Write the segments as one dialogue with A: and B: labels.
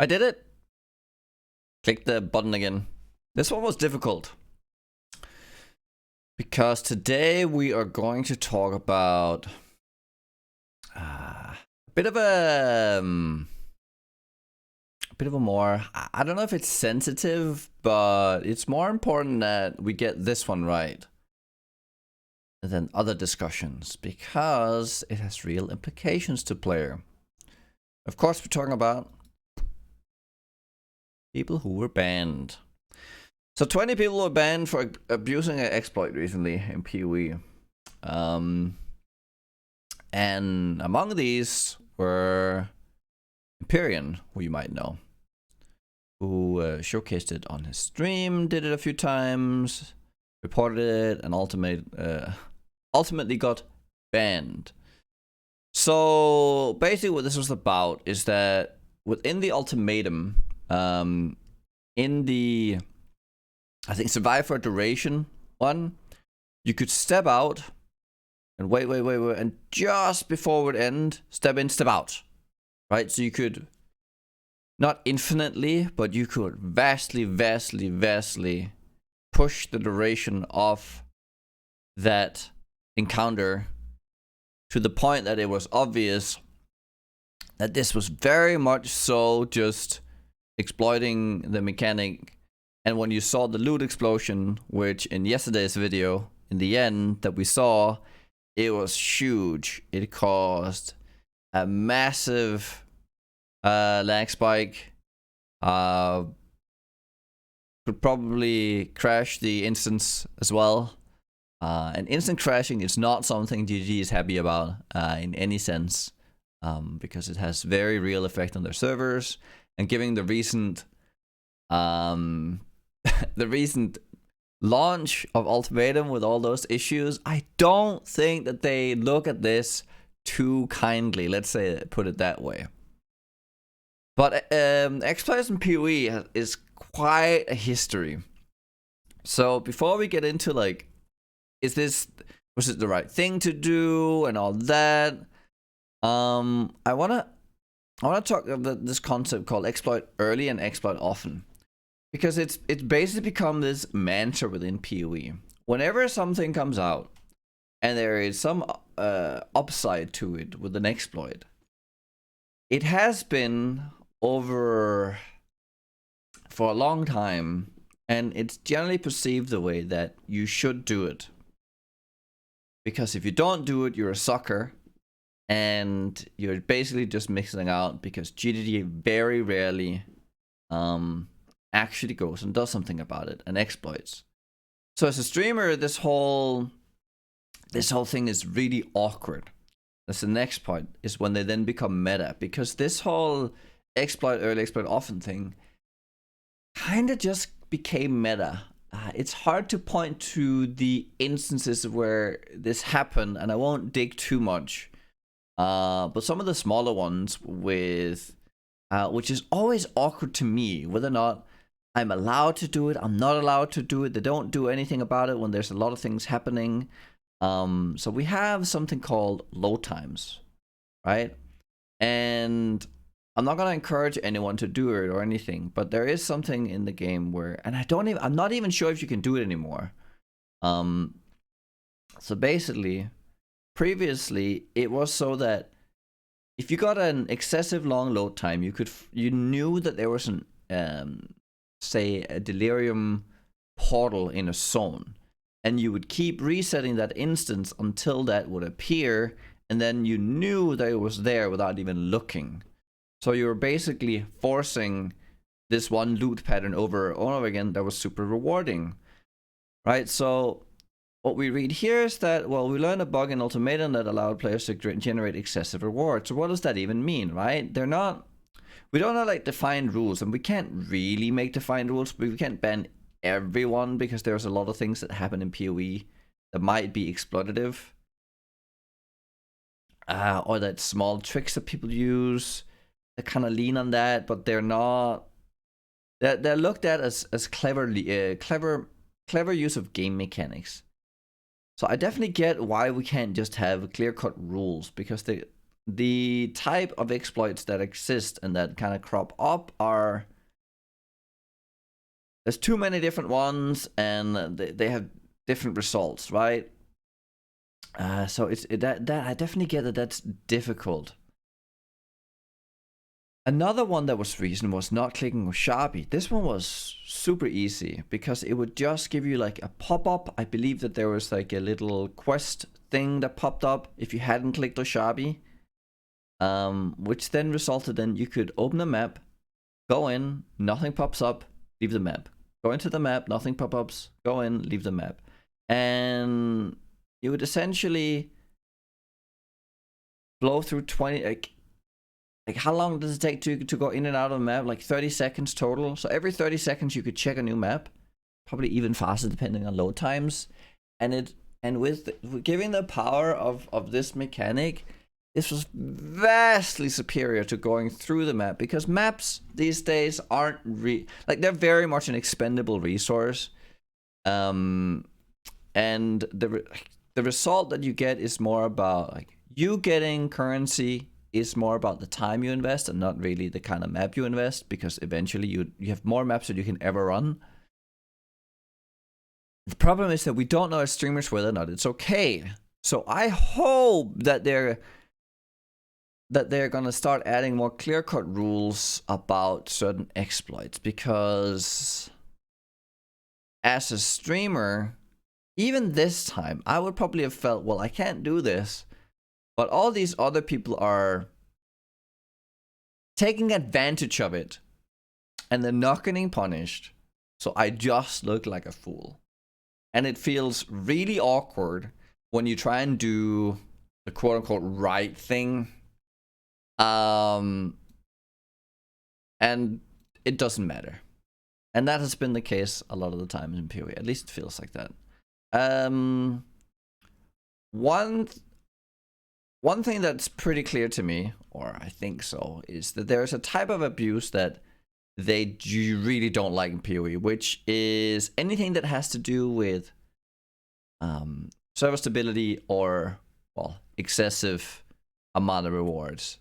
A: I did it. Click the button again. This one was difficult. Because today we are going to talk about a bit of a more, I don't know if it's sensitive, but it's more important that we get this one right than other discussions because it has real implications to player. Of course, we're talking about people who were banned. So 20 people were banned for abusing an exploit recently in PoE. And among these were Empyrean, who you might know, who showcased it on his stream, did it a few times, reported it, and ultimately got banned. So basically what this was about is that within the ultimatum, in the, I think, survive for duration one, you could step out and wait, and just before it would end, step in, step out, right? So you could, not infinitely, but you could vastly push the duration of that encounter to the point that it was obvious that this was very much so just exploiting the mechanic. And when you saw the loot explosion, which in yesterday's video, in the end that we saw, it was huge. It caused a massive lag spike. Could probably crash the instance as well. And instant crashing is not something GG is happy about in any sense, because it has very real effect on their servers. And given the recent the recent launch of Ultimatum with all those issues, I don't think that they look at this too kindly. Let's say, put it that way. But exploits in PoE is quite a history. So before we get into like, was it the right thing to do and all that, I wanna talk about this concept called exploit early and exploit often, because it's basically become this mantra within PoE. Whenever something comes out and there is some upside to it with an exploit, it has been over for a long time, and it's generally perceived the way that you should do it. Because if you don't do it, you're a sucker, and you're basically just mixing out, because GDD very rarely actually goes and does something about it and exploits. So as a streamer, this whole thing is really awkward. That's the next point, is when they then become meta, because this whole exploit early, exploit often thing kind of just became meta. It's hard to point to the instances where this happened, and I won't dig too much. But some of the smaller ones with, which is always awkward to me, whether or not I'm allowed to do it, I'm not allowed to do it, they don't do anything about it when there's a lot of things happening. So we have something called load times, right? And I'm not gonna encourage anyone to do it or anything, but there is something in the game where, and I'm not even sure if you can do it anymore. So basically, previously it was so that if you got an excessive long load time, you knew that there was an say a delirium portal in a zone, and you would keep resetting that instance until that would appear, and then you knew that it was there without even looking. So you were basically forcing this one loot pattern over and over again that was super rewarding, right? So what we read here is that, well, we learned a bug in Ultimatum that allowed players to generate excessive rewards. So what does that even mean, right? We don't have like defined rules, and we can't really make defined rules, but we can't ban everyone, because there's a lot of things that happen in PoE that might be exploitative. Or that small tricks that people use that kind of lean on that, but they're not. They're looked at as clever use of game mechanics. So I definitely get why we can't just have clear-cut rules, because the the type of exploits that exist and that kind of crop up are, there's too many different ones, and they have different results, right? So that I definitely get that that's difficult. Another one that was recent was not clicking with Sharpie. This one was super easy because it would just give you like a pop-up. I believe that there was like a little quest thing that popped up if you hadn't clicked on Sharpie, which then resulted in you could open a map, go in, nothing pops up, leave the map. Go into the map, nothing pop-ups, go in, leave the map. And you would essentially blow through 20, like how long does it take to go in and out of a map? Like 30 seconds total. So every 30 seconds you could check a new map, probably even faster depending on load times. And with giving the power of this mechanic, this was vastly superior to going through the map, because maps these days aren't like, they're very much an expendable resource. And the result that you get is more about like you getting currency is more about the time you invest and not really the kind of map you invest, because eventually you have more maps than you can ever run. The problem is that we don't know as streamers whether or not it's okay. So I hope that they're gonna start adding more clear-cut rules about certain exploits, because as a streamer, even this time, I would probably have felt, well, I can't do this, but all these other people are taking advantage of it, and they're not getting punished, so I just look like a fool. And it feels really awkward when you try and do the quote-unquote right thing, and it doesn't matter. And that has been the case a lot of the time in PoE. At least it feels like that. One thing that's pretty clear to me, or I think so, is that there's a type of abuse that they really don't like in PoE, which is anything that has to do with server stability or, well, excessive amount of rewards.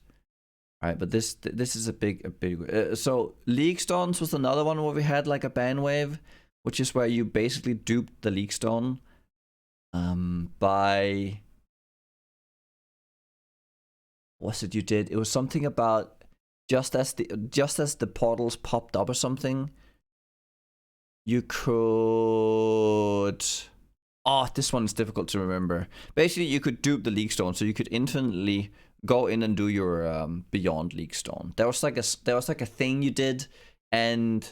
A: All right, but this is a big so League Stones was another one where we had like a ban wave, which is where you basically duped the League Stone by, what's it you did? It was something about just as the portals popped up or something, you could, oh, this one is difficult to remember. Basically, you could dupe the League Stone, so you could infinitely go in and do your Beyond League Stone. There was like a thing you did, and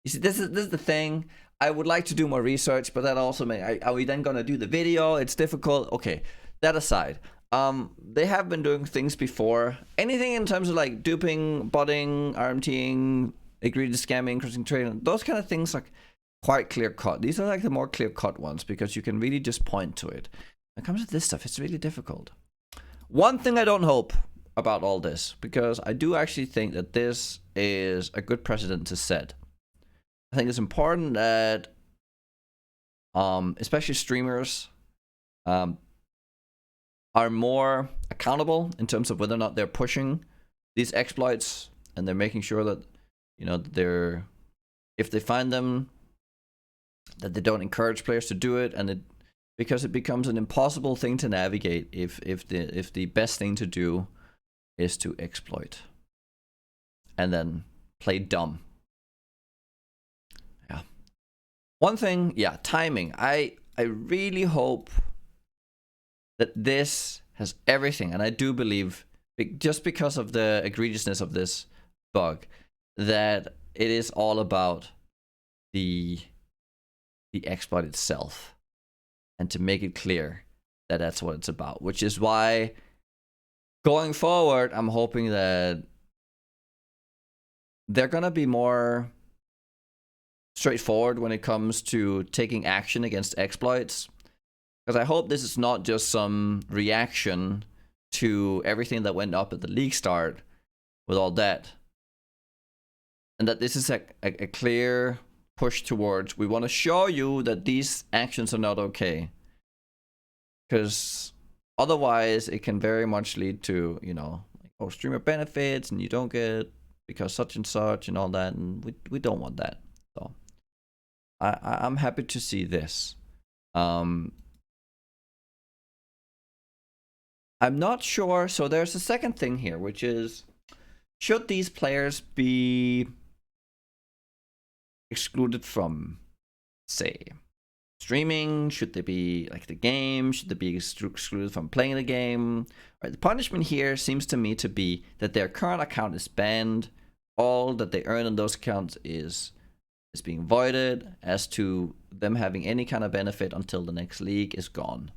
A: you see, this is the thing. I would like to do more research, but that also are we then gonna do the video? It's difficult. Okay, that aside, they have been doing things before. Anything in terms of like duping, botting, RMTing, egregious scamming, crossing trading, those kind of things are quite clear cut. These are like the more clear cut ones, because you can really just point to it. When it comes to this stuff, it's really difficult. One thing I don't hope about all this, because I do actually think that this is a good precedent to set. I think it's important that, especially streamers, are more accountable in terms of whether or not they're pushing these exploits, and they're making sure that, you know, if they find them, that they don't encourage players to do it, and because it becomes an impossible thing to navigate if the best thing to do is to exploit and then play dumb. Yeah. One thing, yeah, timing. I really hope that this has everything, and I do believe, just because of the egregiousness of this bug, that it is all about the exploit itself, and to make it clear that that's what it's about. Which is why, going forward, I'm hoping that they're gonna be more straightforward when it comes to taking action against exploits. Because I hope this is not just some reaction to everything that went up at the league start with all that. And that this is a clear push towards, we want to show you that these actions are not okay. Because Otherwise, it can very much lead to, you know, like, oh, streamer benefits and you don't get because such and such and all that, and we don't want that. So I'm happy to see this. I'm not sure. So there's a second thing here, which is, should these players be excluded from, say, streaming? Should they be like the game? Should they be excluded from playing the game? Right, the punishment here seems to me to be that their current account is banned. All that they earn on those accounts is being voided. As to them having any kind of benefit until the next league is gone.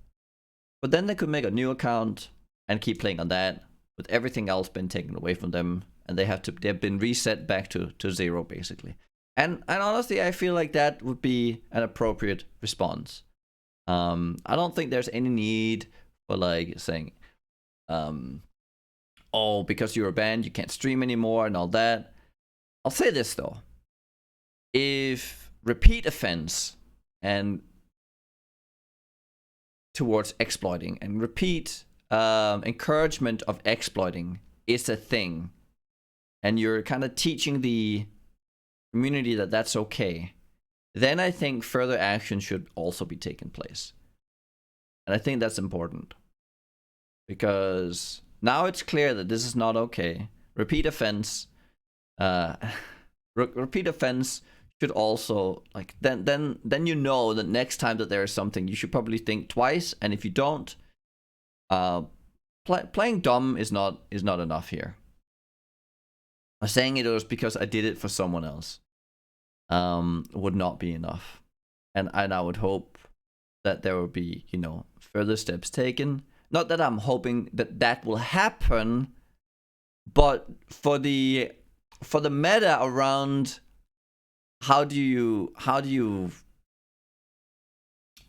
A: But then they could make a new account and keep playing on that, with everything else been taken away from them, and they've been reset back to 0 basically. And honestly, I feel like that would be an appropriate response. I don't think there's any need for like saying, oh, because you're banned, you can't stream anymore and all that. I'll say this though. If repeat offense and towards exploiting and repeat encouragement of exploiting is a thing, and you're kind of teaching the community that that's okay, then I think further action should also be taken place. And I think that's important, because now it's clear that this is not okay. Repeat offense, repeat offense should also, like, then you know that next time that there is something, you should probably think twice. And if you don't, playing dumb is not enough here. Saying it was because I did it for someone else would not be enough. And I would hope that there will be, you know, further steps taken. Not that I'm hoping that that will happen, but for the meta around how do you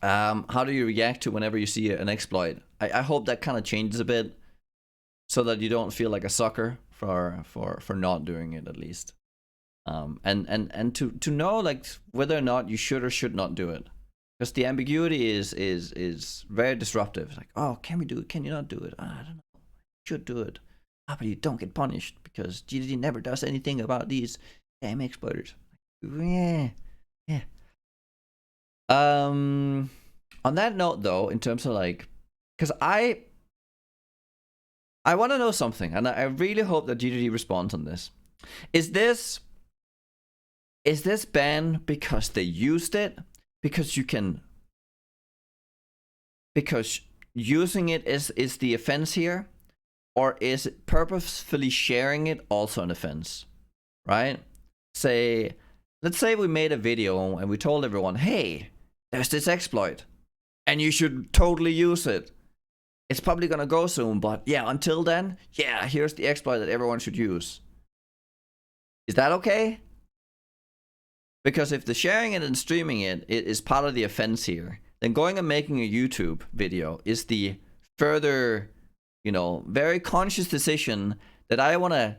A: react to whenever you see an exploit, I hope that kind of changes a bit, so that you don't feel like a sucker for not doing it, at least. And to know like whether or not you should or should not do it, because the ambiguity is very disruptive. It's like, oh, can we do it? Can you not do it? I don't know. You should do it. But you don't get punished because GDD never does anything about these damn exploiters. Yeah. On that note, though, in terms of like, because I want to know something, and I really hope that GDD responds on this. Is this ban because they used it? Because using it is the offense here? Or is it purposefully sharing it also an offense? Right? Let's say we made a video and we told everyone, hey, there's this exploit and you should totally use it. It's probably gonna go soon, but yeah, until then, yeah, here's the exploit that everyone should use. Is that okay? Because if the sharing it and streaming it is part of the offense here, then going and making a YouTube video is the further, you know, very conscious decision that I wanna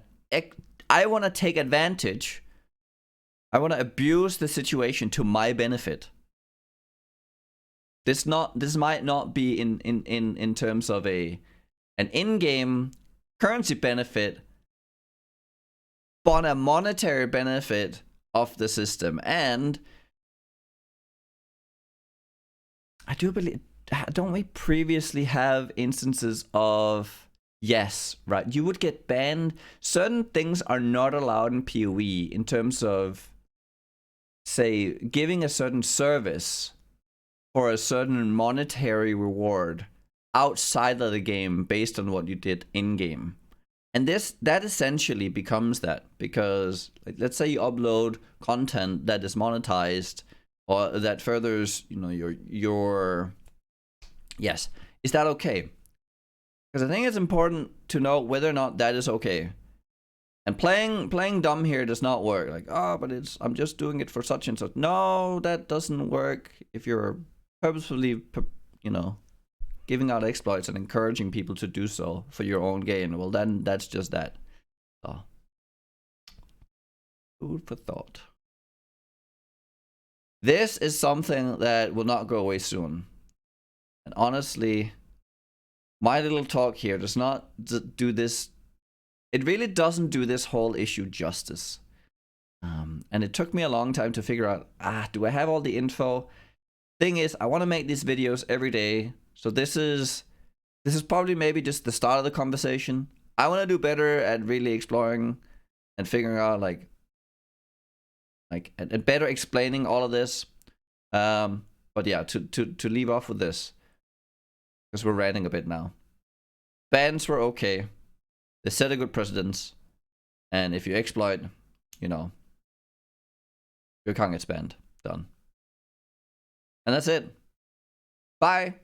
A: take advantage. I wanna abuse the situation to my benefit. This might not be in terms of an in-game currency benefit, but a monetary benefit of the system. And I do believe, don't we previously have instances of, yes, right, you would get banned. Certain things are not allowed in PoE in terms of, say, giving a certain service for a certain monetary reward outside of the game based on what you did in game. And that essentially becomes that, because like, let's say you upload content that is monetized or that furthers, you know, your yes, is that okay? Because I think it's important to know whether or not that is okay. And playing dumb here does not work. Like, oh, but I'm just doing it for such and such. No, that doesn't work. If you're purposefully, you know, giving out exploits and encouraging people to do so for your own gain, well, then that's just that. So, food for thought. This is something that will not go away soon. And honestly, my little talk here does not do this. It really doesn't do this whole issue justice. And it took me a long time to figure out, do I have all the info? Thing is, I want to make these videos every day. So this is probably maybe just the start of the conversation. I want to do better at really exploring and figuring out like and better explaining all of this. But yeah, to leave off with this, because we're ranting a bit now. Bans were okay. They set a good precedence. And if you exploit, you know, your account gets banned. Done. And that's it. Bye.